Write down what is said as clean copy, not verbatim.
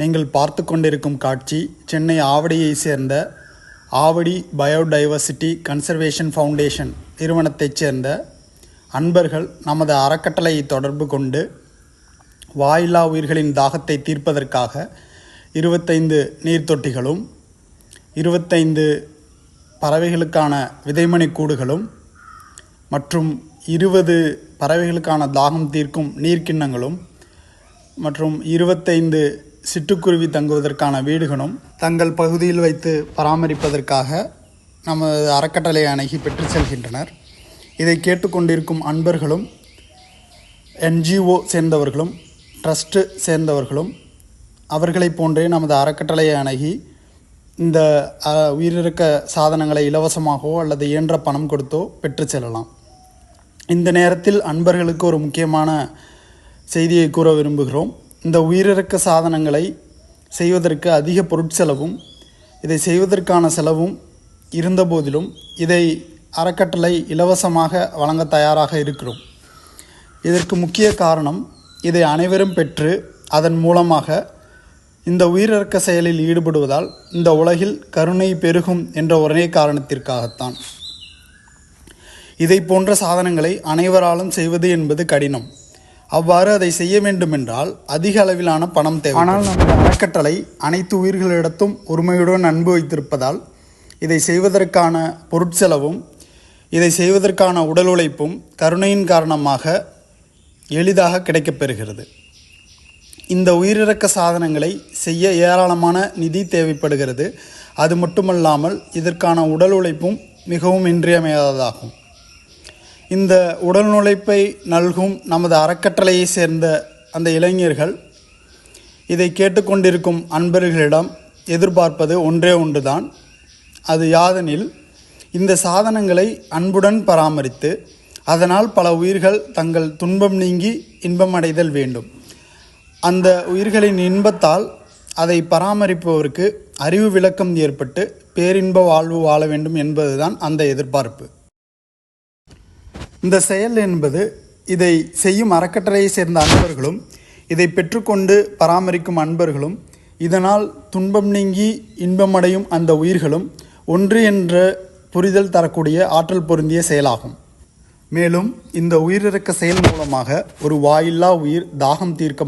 நீங்கள் பார்த்து கொண்டிருக்கும் காட்சி சென்னை ஆவடியைச் சேர்ந்த ஆவடி பயோடைவர்சிட்டி கன்சர்வேஷன் ஃபவுண்டேஷன் நிறுவனத்தைச் சேர்ந்த அன்பர்கள் நமது அறக்கட்டளையை தொடர்பு கொண்டு வாயில்லா உயிர்களின் தாகத்தை தீர்ப்பதற்காக 25 நீர்த்தொட்டிகளும் 25 பறவைகளுக்கான விதைமணி கூடுகளும் மற்றும் 20 பறவைகளுக்கான தாகம் தீர்க்கும் நீர்க்கிண்ணங்களும் மற்றும் 25 சிட்டுக்குருவி தங்குவதற்கான வீடுகளும் தங்கள் பகுதியில் வைத்து பராமரிப்பதற்காக நமது அறக்கட்டளை அணுகி பெற்று செல்கின்றனர். இதை கேட்டுக்கொண்டிருக்கும் அன்பர்களும் NGO சேர்ந்தவர்களும் ட்ரஸ்ட்டு சேர்ந்தவர்களும் அவர்களை போன்றே நமது அறக்கட்டளையை அணுகி இந்த உயிரிழக்க சாதனங்களை இலவசமாகவோ அல்லது இயன்ற பணம் கொடுத்தோ பெற்று செல்லலாம். இந்த நேரத்தில் அன்பர்களுக்கு ஒரு முக்கியமான செய்தியை கூற விரும்புகிறோம். இந்த உயிரிழக்க சாதனங்களை செய்வதற்கு அதிக பொருட்செலவும் இதை செய்வதற்கான செலவும் இருந்தபோதிலும் இதை அறக்கட்டளை இலவசமாக வழங்க தயாராக இருக்கிறோம். இதற்கு முக்கிய காரணம் இதை அனைவரும் பெற்று அதன் மூலமாக இந்த உயிரிழக்க செயலில் ஈடுபடுவதால் இந்த உலகில் கருணை பெருகும் என்ற ஒரே காரணத்திற்காகத்தான். இதை போன்ற சாதனங்களை அனைவராலும் செய்வது என்பது கடினம். அவ்வாறு அதை செய்ய வேண்டுமென்றால் அதிக அளவிலான பணம் தேவை. ஆனால் நமது அறக்கட்டளை அனைத்து உயிர்களிடத்தும் ஒருமையுடன் அன்பு வைத்திருப்பதால் இதை செய்வதற்கான பொருட்செலவும் இதை செய்வதற்கான உடல் உழைப்பும் கருணையின் காரணமாக எளிதாக கிடைக்கப்பெறுகிறது. இந்த உயிரிழக்க சாதனங்களை செய்ய ஏராளமான நிதி தேவைப்படுகிறது. அது மட்டுமல்லாமல் இதற்கான உடல் உழைப்பும் மிகவும் இன்றியமையாததாகும். இந்த உடல் உழைப்பை நல்கும் நமது அறக்கட்டளையை சேர்ந்த அந்த இளைஞர்கள் இதை கேட்டுக்கொண்டிருக்கும் அன்பர்களிடம் எதிர்பார்ப்பது ஒன்றே ஒன்றுதான். அது யாதெனில் இந்த சாதனங்களை அன்புடன் பராமரித்து அதனால் பல உயிர்கள் தங்கள் துன்பம் நீங்கி இன்பம் அடைதல் வேண்டும். அந்த உயிர்களின் இன்பத்தால் அதை பராமரிப்பவருக்கு அறிவு விளக்கம் ஏற்பட்டு பேரின்ப வாழ்வு வாழ வேண்டும் என்பதுதான் அந்த எதிர்பார்ப்பு. இந்த செயல் என்பது இதை செய்யும் அறக்கட்டளையை சேர்ந்த அன்பர்களும் இதை பெற்றுக்கொண்டு பராமரிக்கும் அன்பர்களும் இதனால் துன்பம் நீங்கி இன்பமடையும் அந்த உயிர்களும் ஒன்று என்ற புரிதல் தரக்கூடிய ஆற்றல் பொருந்திய செயலாகும். மேலும் இந்த உயிரிழக்க செயல் மூலமாக ஒரு வாயில்லா உயிர் தாகம் தீர்க்க